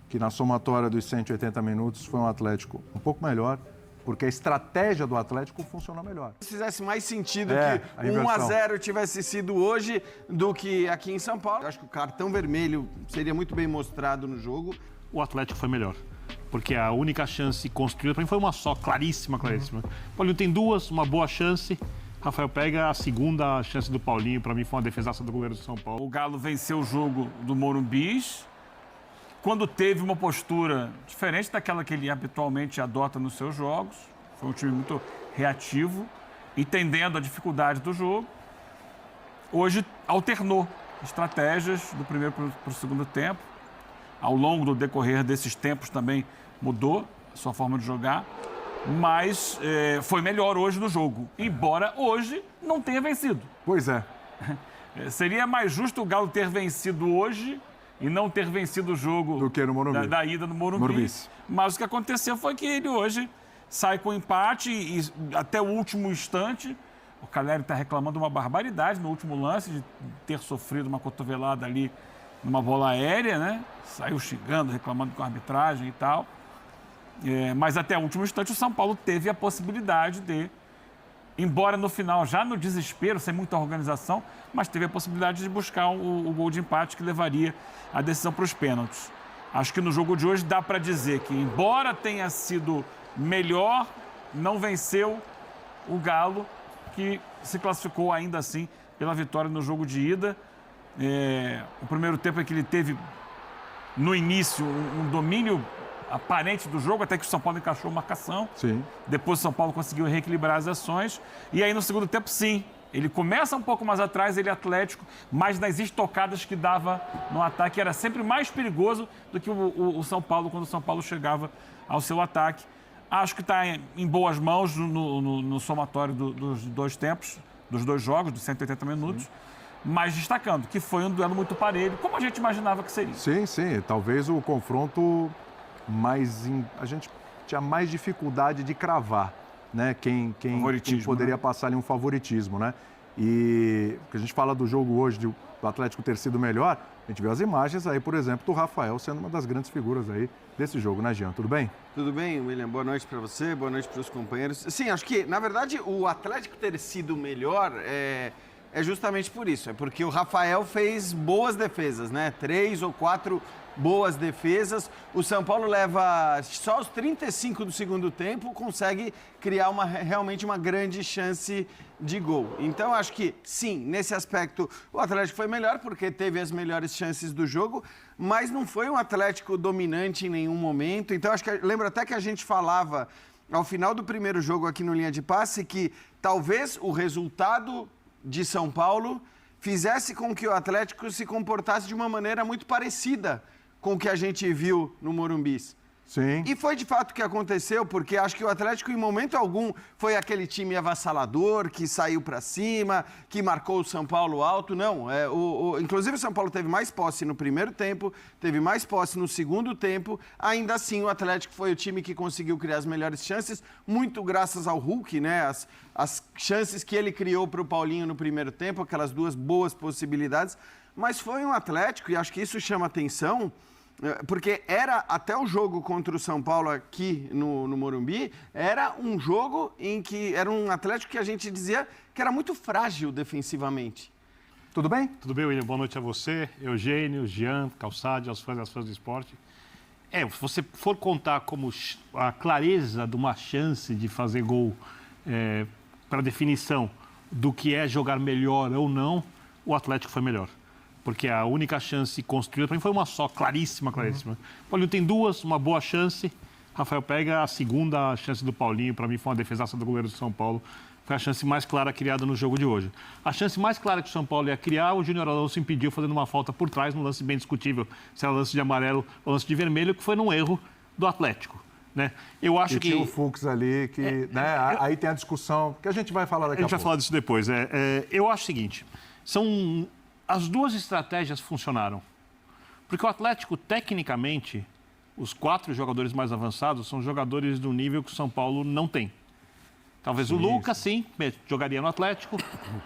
que na somatória dos 180 minutos foi um Atlético um pouco melhor, porque a estratégia do Atlético funcionou melhor. Se fizesse mais sentido a que inversão. 1-0 tivesse sido hoje do que aqui em São Paulo. Eu acho que o cartão vermelho seria muito bem mostrado no jogo. O Atlético foi melhor, porque a única chance construída, para mim, foi uma só, claríssima. O Paulinho tem duas, uma boa chance. Rafael pega a segunda chance do Paulinho, para mim foi uma defesaça do goleiro do São Paulo. O Galo venceu o jogo do Morumbi quando teve uma postura diferente daquela que ele habitualmente adota nos seus jogos. Foi um time muito reativo, entendendo a dificuldade do jogo. Hoje alternou estratégias do primeiro para o segundo tempo. Ao longo do decorrer desses tempos também mudou a sua forma de jogar. Mas foi melhor hoje no jogo, embora hoje não tenha vencido. Pois é. Seria mais justo o Galo ter vencido hoje e não ter vencido o jogo do que no Morumbi. Da ida no Morumbi. Mas o que aconteceu foi que ele hoje sai com empate e até o último instante. O Caleri está reclamando uma barbaridade no último lance de ter sofrido uma cotovelada ali numa bola aérea, né? Saiu xingando, reclamando com a arbitragem e tal. Mas até o último instante o São Paulo teve a possibilidade de, embora no final, já no desespero, sem muita organização, mas teve a possibilidade de buscar o gol de empate que levaria a decisão para os pênaltis. Acho que no jogo de hoje dá para dizer que, embora tenha sido melhor, não venceu o Galo, que se classificou ainda assim pela vitória no jogo de ida. O primeiro tempo é que ele teve, no início, um domínio aparente do jogo, até que o São Paulo encaixou a marcação. Sim. Depois o São Paulo conseguiu reequilibrar as ações. E aí no segundo tempo, sim. Ele começa um pouco mais atrás, ele é Atlético, mas nas estocadas que dava no ataque era sempre mais perigoso do que o São Paulo, quando o São Paulo chegava ao seu ataque. Acho que está em boas mãos no somatório dos dois tempos, dos dois jogos, dos 180 minutos. Sim. Mas destacando que foi um duelo muito parelho, como a gente imaginava que seria. Sim, sim. Talvez o confronto a gente tinha mais dificuldade de cravar, né? Quem poderia passar ali um favoritismo, né? E o que a gente fala do jogo hoje, do Atlético ter sido melhor, a gente viu as imagens aí, por exemplo, do Rafael sendo uma das grandes figuras aí desse jogo, né, Jean? Tudo bem? Tudo bem, William. Boa noite para você, boa noite para os companheiros. Sim, acho que, na verdade, o Atlético ter sido melhor é justamente por isso. É porque o Rafael fez boas defesas, né? 3 ou 4 boas defesas. O São Paulo leva só os 35 do segundo tempo, consegue criar realmente uma grande chance de gol. Então, acho que, sim, nesse aspecto, o Atlético foi melhor, porque teve as melhores chances do jogo, mas não foi um Atlético dominante em nenhum momento. Então, acho que lembro até que a gente falava, ao final do primeiro jogo aqui no Linha de Passe, que talvez o resultado de São Paulo fizesse com que o Atlético se comportasse de uma maneira muito parecida com o que a gente viu no Morumbi. Sim. E foi de fato o que aconteceu, porque acho que o Atlético, em momento algum, foi aquele time avassalador, que saiu para cima, que marcou o São Paulo alto. Não, inclusive o São Paulo teve mais posse no primeiro tempo, teve mais posse no segundo tempo. Ainda assim, o Atlético foi o time que conseguiu criar as melhores chances, muito graças ao Hulk, né? As chances que ele criou para o Paulinho no primeiro tempo, aquelas duas boas possibilidades. Mas foi um Atlético, e acho que isso chama atenção, porque era, até o jogo contra o São Paulo aqui no Morumbi, era um jogo em que era um Atlético que a gente dizia que era muito frágil defensivamente. Tudo bem? Tudo bem, William. Boa noite a você, Eugênio, Jean, Calçade, aos fãs e às fãs do esporte. Se você for contar como a clareza de uma chance de fazer gol para definição do que é jogar melhor ou não, o Atlético foi melhor. Porque a única chance construída, para mim, foi uma só, claríssima. O Paulinho tem duas, uma boa chance. Rafael pega a segunda chance do Paulinho, para mim foi uma defesaça do goleiro do São Paulo. Foi a chance mais clara criada no jogo de hoje. A chance mais clara que o São Paulo ia criar, o Júnior Alonso impediu fazendo uma falta por trás, num lance bem discutível, se era lance de amarelo ou lance de vermelho, que foi num erro do Atlético. Né? Eu acho que tinha o Fux ali, aí tem a discussão, que a gente vai falar daqui a pouco. A gente vai falar disso depois. Eu acho o seguinte, as duas estratégias funcionaram. Porque o Atlético, tecnicamente, os 4 jogadores mais avançados são jogadores do nível que o São Paulo não tem. Talvez o Lucas, sim, jogaria no Atlético.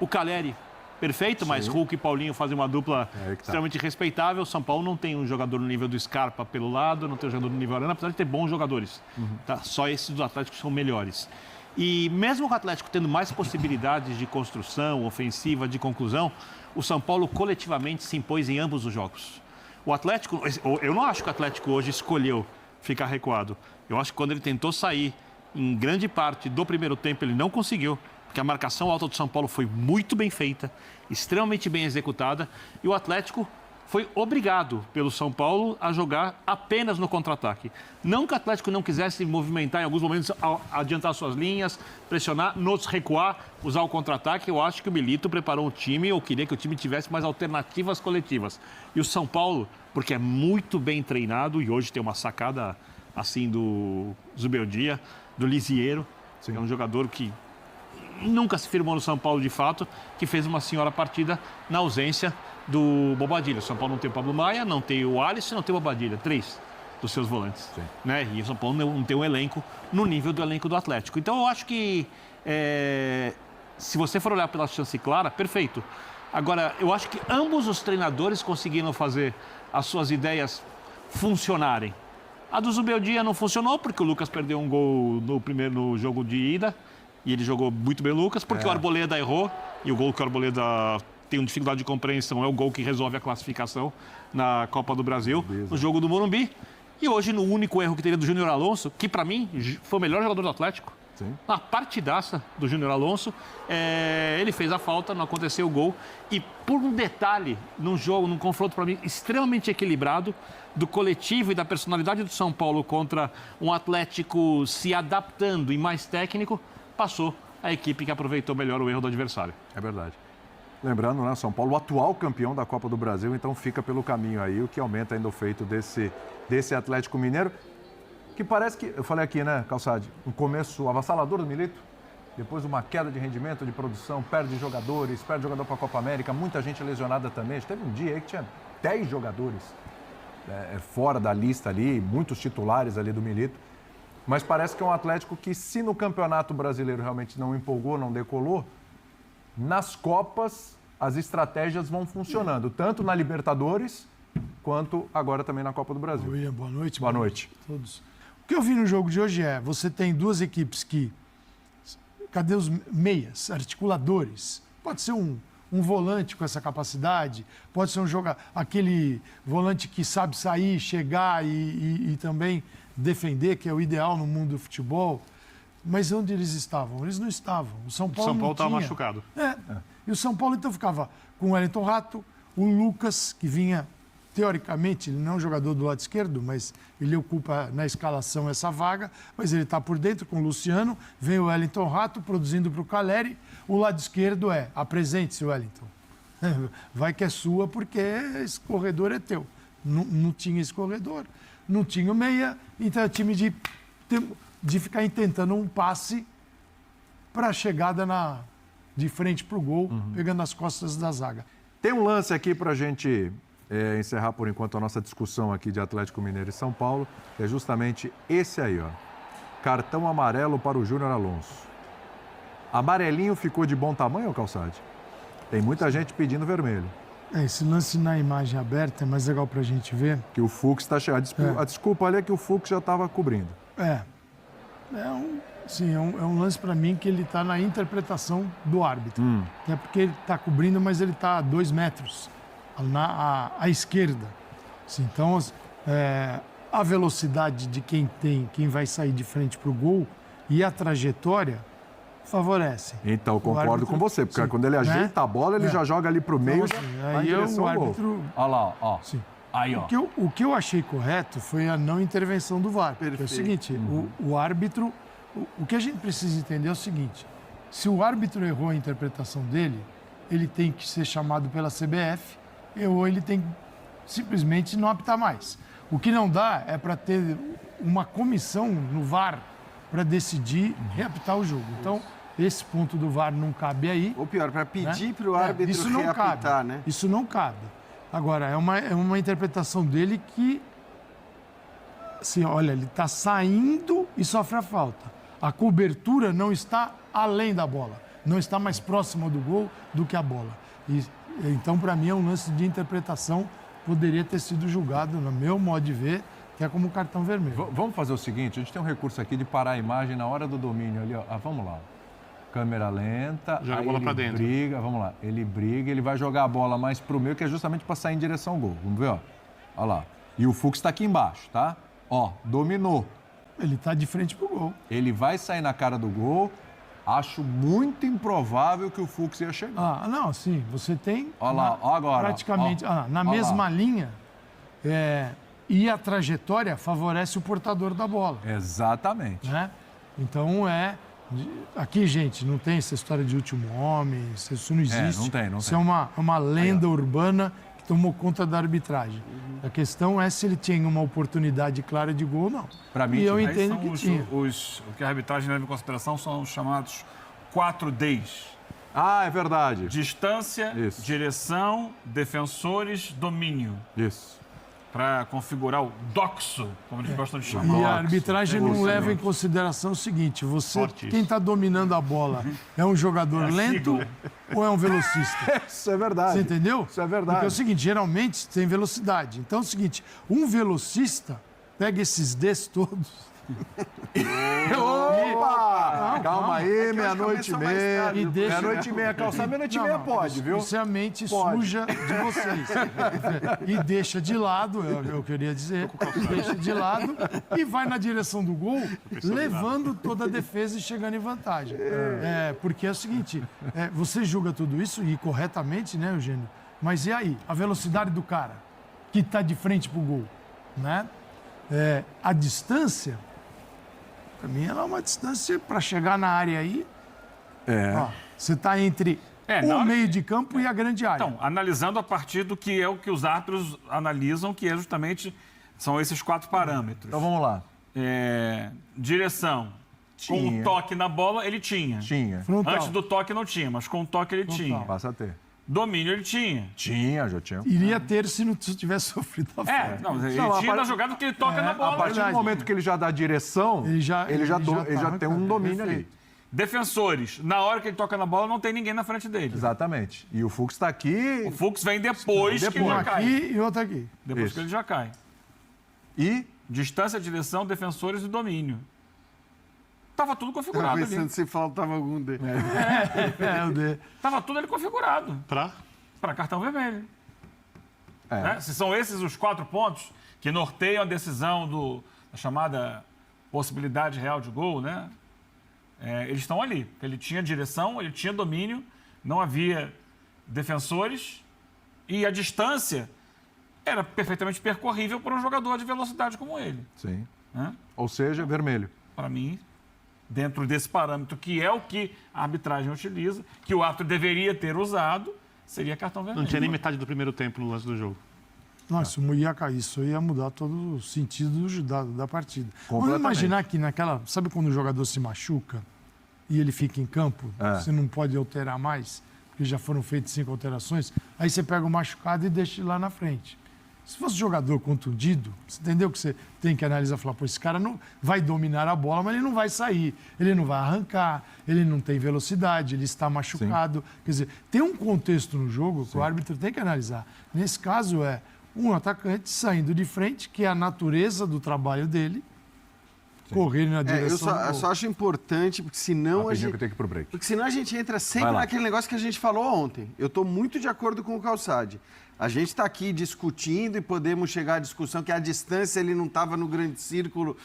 O Caleri perfeito, mas Hulk e Paulinho fazem uma dupla extremamente respeitável. São Paulo não tem um jogador no nível do Scarpa pelo lado, não tem um jogador no nível Arana, apesar de ter bons jogadores. Tá? Só esses do Atlético são melhores. E mesmo com o Atlético tendo mais possibilidades de construção, ofensiva, de conclusão, o São Paulo coletivamente se impôs em ambos os jogos. O Atlético, eu não acho que o Atlético hoje escolheu ficar recuado. Eu acho que quando ele tentou sair em grande parte do primeiro tempo, ele não conseguiu, porque a marcação alta do São Paulo foi muito bem feita, extremamente bem executada, e o Atlético foi obrigado pelo São Paulo a jogar apenas no contra-ataque. Não que o Atlético não quisesse movimentar em alguns momentos, adiantar suas linhas, pressionar, nos recuar, usar o contra-ataque. Eu acho que o Milito preparou o time, ou queria que o time tivesse mais alternativas coletivas. E o São Paulo, porque é muito bem treinado, e hoje tem uma sacada assim do Zubeldia, do Lisiero, que é um jogador que nunca se firmou no São Paulo de fato, que fez uma senhora partida na ausência do Bobadilla. O São Paulo não tem o Pablo Maia, não tem o Alisson, não tem o Bobadilla. 3 dos seus volantes. Né? E o São Paulo não tem um elenco no nível do elenco do Atlético. Então eu acho que se você for olhar pela chance clara, perfeito. Agora, eu acho que ambos os treinadores conseguiram fazer as suas ideias funcionarem. A do Zubeldia não funcionou porque o Lucas perdeu um gol no jogo de ida e ele jogou muito bem o Lucas, porque o Arboleda errou, e o gol que o Arboleda tem uma dificuldade de compreensão é o gol que resolve a classificação na Copa do Brasil, no jogo do Morumbi. E hoje, no único erro que teria do Júnior Alonso, que para mim foi o melhor jogador do Atlético, uma partidaça do Júnior Alonso, ele fez a falta, não aconteceu o gol. E por um detalhe, num jogo, num confronto para mim extremamente equilibrado, do coletivo e da personalidade do São Paulo contra um Atlético se adaptando e mais técnico, passou a equipe que aproveitou melhor o erro do adversário. É verdade. Lembrando, né, São Paulo, o atual campeão da Copa do Brasil, então fica pelo caminho aí, o que aumenta ainda o feito desse Atlético Mineiro, que parece que, eu falei aqui, né, Calçade, um começo avassalador do Milito, depois uma queda de rendimento, de produção, perde jogadores, perde jogador para a Copa América, muita gente lesionada também. Teve um dia aí que tinha 10 jogadores fora da lista ali, muitos titulares ali do Milito. Mas parece que é um Atlético que, se no Campeonato Brasileiro realmente não empolgou, não decolou, nas Copas as estratégias vão funcionando, tanto na Libertadores quanto agora também na Copa do Brasil. William, boa noite. Boa noite a todos. O que eu vi no jogo de hoje você tem duas equipes que... Cadê os meias, articuladores? Pode ser um volante com essa capacidade, pode ser aquele volante que sabe sair, chegar e também defender, que é o ideal no mundo do futebol. Mas onde eles estavam? Eles não estavam. O São Paulo estava machucado. E o São Paulo então ficava com o Wellington Rato, o Lucas, que vinha, teoricamente, ele não é um jogador do lado esquerdo, mas ele ocupa na escalação essa vaga, mas ele está por dentro com o Luciano, vem o Wellington Rato produzindo para o Caleri, o lado esquerdo apresente-se, Wellington. Vai que é sua, porque esse corredor é teu. Não tinha esse corredor, não tinha o meia, então é time de ficar tentando um passe para a chegada de frente para o gol, pegando as costas da zaga. Tem um lance aqui para a gente encerrar por enquanto a nossa discussão aqui de Atlético Mineiro e São Paulo, que é justamente esse aí, ó. Cartão amarelo para o Júnior Alonso. Amarelinho ficou de bom tamanho, Calçade? Tem muita gente pedindo vermelho. Esse lance na imagem aberta é mais legal para a gente ver. Que o Fux está chegando. A desculpa ali é que o Fux já estava cobrindo. É um lance para mim que ele está na interpretação do árbitro. É porque ele está cobrindo, mas ele está a 2 metros à esquerda. Então, a velocidade de quem vai sair de frente para o gol e a trajetória favorece. Então, concordo com você, porque quando ele ajeita a bola, ele já joga ali para o meio. Aí o árbitro... Olha lá, ó. Sim. Aí, ó. O que eu achei correto foi a não intervenção do VAR. É o seguinte, o árbitro... O que a gente precisa entender é o seguinte, se o árbitro errou a interpretação dele, ele tem que ser chamado pela CBF ou ele tem que simplesmente não apitar mais. O que não dá é para ter uma comissão no VAR para decidir reapitar o jogo. Então, esse ponto do VAR não cabe aí. Ou pior, para pedir para o árbitro reapitar, né? Isso não cabe. Agora, é uma interpretação dele que, assim, olha, ele está saindo e sofre a falta. A cobertura não está além da bola. não está mais próximo do gol do que a bola. Então, para mim, é um lance de interpretação, poderia ter sido julgado, no meu modo de ver, que é como cartão vermelho. Vamos fazer o seguinte, a gente tem um recurso aqui de parar a imagem na hora do domínio ali, ó. Vamos lá. Câmera lenta, joga a bola para dentro. Briga, vamos lá. Ele briga, ele vai jogar a bola mais pro meio, que é justamente para sair em direção ao gol. Vamos ver, ó. Olha lá. E o Fux está aqui embaixo, tá? Ó, dominou. Ele está de frente pro gol. Ele vai sair na cara do gol. Acho muito improvável que o Fux ia chegar. Não, sim. Você tem... Olha lá, ó agora. Praticamente, na mesma linha, e a trajetória favorece o portador da bola. Exatamente. Né? Então, aqui, gente, não tem essa história de último homem, isso não existe. Não tem. Isso é uma lenda urbana que tomou conta da arbitragem. A questão é se ele tinha uma oportunidade clara de gol ou não. Pra mim, e eu entendo que tinha. O que a arbitragem leva em consideração são os chamados 4Ds. É verdade. Distância, direção, defensores, domínio. Isso. Para configurar o doxo, como eles gostam de chamar. E a arbitragem não leva em consideração o seguinte, quem está dominando a bola é um jogador lento ou é um velocista? Isso é verdade. Você entendeu? Isso é verdade. Porque é o seguinte, geralmente tem velocidade. Então é o seguinte, um velocista pega esses Ds todos... Opa! Calma aí, meia-noite e meia. Meia-noite e meia, calçar meia-noite e meia pode, viu? Isso é a mente suja de vocês. E deixa de lado, eu queria dizer, deixa de lado e vai na direção do gol, levando toda a defesa e chegando em vantagem. Porque é o seguinte, você julga tudo isso, e corretamente, né, Eugênio? Mas e aí? A velocidade do cara que está de frente pro gol, né? A distância... Para mim, ela é uma distância para chegar na área aí. Você está entre o meio de campo e a grande área. Então, analisando a partir do que é o que os árbitros analisam, que é justamente são esses 4 parâmetros. Então vamos lá. Direção. Com o toque na bola, ele tinha. Frontal. Antes do toque não tinha, mas com o toque ele tinha. Passa a ter. Domínio ele tinha. Já tinha. Iria ter se não tivesse sofrido a falta. Ele tinha na jogada que ele toca na bola. A partir do momento que ele já dá direção, ele já tem um domínio ali. Defensores, na hora que ele toca na bola, não tem ninguém na frente dele. Exatamente. E o Fux está aqui... O Fux vem depois que ele já cai. Aqui e outro aqui. Depois que ele já cai. E? Distância, direção, defensores e domínio. Tava tudo configurado ali. Pensando se faltava algum D. O D. Tava tudo ali configurado. Para cartão vermelho. Né? Se são esses os 4 pontos que norteiam a decisão da chamada possibilidade real de gol, né? Eles estão ali. Ele tinha direção, ele tinha domínio, não havia defensores e a distância era perfeitamente percorrível para um jogador de velocidade como ele. Sim. Né? Ou seja, vermelho. Para mim, dentro desse parâmetro, que é o que a arbitragem utiliza, que o árbitro deveria ter usado, seria cartão vermelho. Não tinha nem metade do primeiro tempo no lance do jogo. Nossa, isso ia mudar todo o sentido da partida. Vamos imaginar que sabe quando o jogador se machuca e ele fica em campo, você não pode alterar mais, porque já foram feitas 5 alterações, aí você pega o machucado e deixa ele lá na frente. Se fosse jogador contundido, você entendeu que você tem que analisar e falar, esse cara não vai dominar a bola, mas ele não vai sair, ele não vai arrancar, ele não tem velocidade, ele está machucado. Sim. Quer dizer, tem um contexto no jogo que o árbitro tem que analisar. Nesse caso, um atacante saindo de frente, que é a natureza do trabalho dele, correr na direção eu só acho importante, porque senão a gente... Tem que ir pro break. Porque senão a gente entra sempre naquele negócio que a gente falou ontem. Eu estou muito de acordo com o Calçade. A gente está aqui discutindo e podemos chegar à discussão que a distância ele não estava no grande círculo,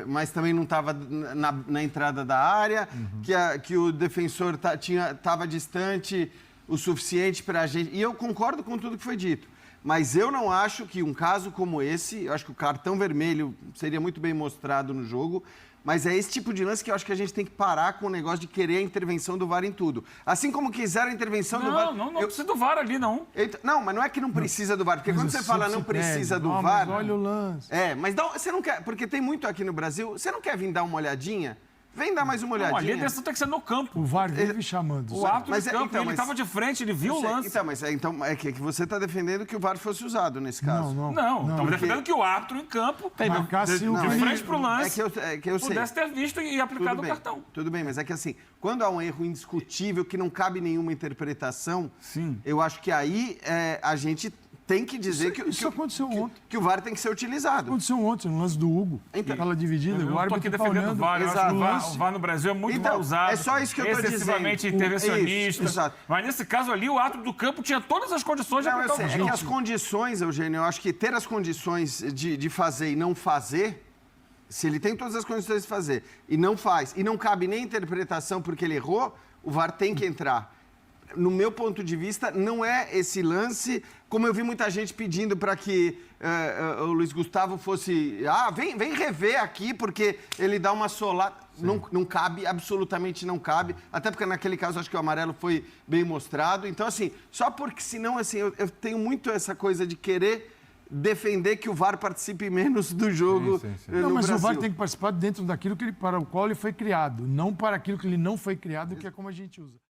mas também não estava na entrada da área, que o defensor estava distante o suficiente para a gente. E eu concordo com tudo que foi dito. Mas eu não acho que um caso como esse, eu acho que o cartão vermelho seria muito bem mostrado no jogo, mas é esse tipo de lance que eu acho que a gente tem que parar com o negócio de querer a intervenção do VAR em tudo. Assim como quiseram a intervenção do VAR... Não precisa do VAR ali, não. Não, mas não é que não precisa do VAR, porque quando você fala não precisa do VAR... Mas olha o lance. Mas você não quer... Porque tem muito aqui no Brasil, você não quer vir dar uma olhadinha? Vem dar mais uma Não, olhadinha. ali a decisão tem que ser no campo. O VAR vive chamando. O árbitro Mas de é- campo, então, ele mas- estava de frente, ele viu o lance. Então, é que você está defendendo que o VAR fosse usado nesse caso. Não, Não, estamos porque defendendo que o árbitro em campo, marcasse de o Não, frente para o lance, É que eu sei. pudesse ter visto e aplicado o cartão. Tudo bem, mas é que assim, quando há um erro indiscutível que não cabe nenhuma interpretação, Sim. eu acho que aí a gente tem que dizer Isso aconteceu ontem. que o VAR tem que ser utilizado. Aconteceu ontem, no lance do Hugo. Então, aquela dividida, Eu o não estou árbitro aqui tá defendendo o olhando. VAR. Eu acho que Exato. o VAR no Brasil é muito Então, mal usado. é só isso que eu tô dizendo. Excessivamente Isso, intervencionista. exato. Mas nesse caso ali, o árbitro do campo tinha todas as condições de Não, eu aplicar sei, o é cartão. que as condições, Eugênio, eu acho que ter as condições de fazer e não fazer, se ele tem todas as condições de fazer e não faz, e não cabe nem interpretação porque ele errou, o VAR tem que entrar. No meu ponto de vista, não é esse lance, como eu vi muita gente pedindo para que o Luiz Gustavo fosse... vem rever aqui, porque ele dá uma solada. Não cabe, absolutamente não cabe. Até porque naquele caso, acho que o amarelo foi bem mostrado. Então, assim, só porque senão, assim, eu tenho muito essa coisa de querer defender que o VAR participe menos do jogo no Não, mas Brasil. o VAR tem que participar dentro daquilo para o qual ele foi criado, não para aquilo que ele não foi criado, que é como a gente usa.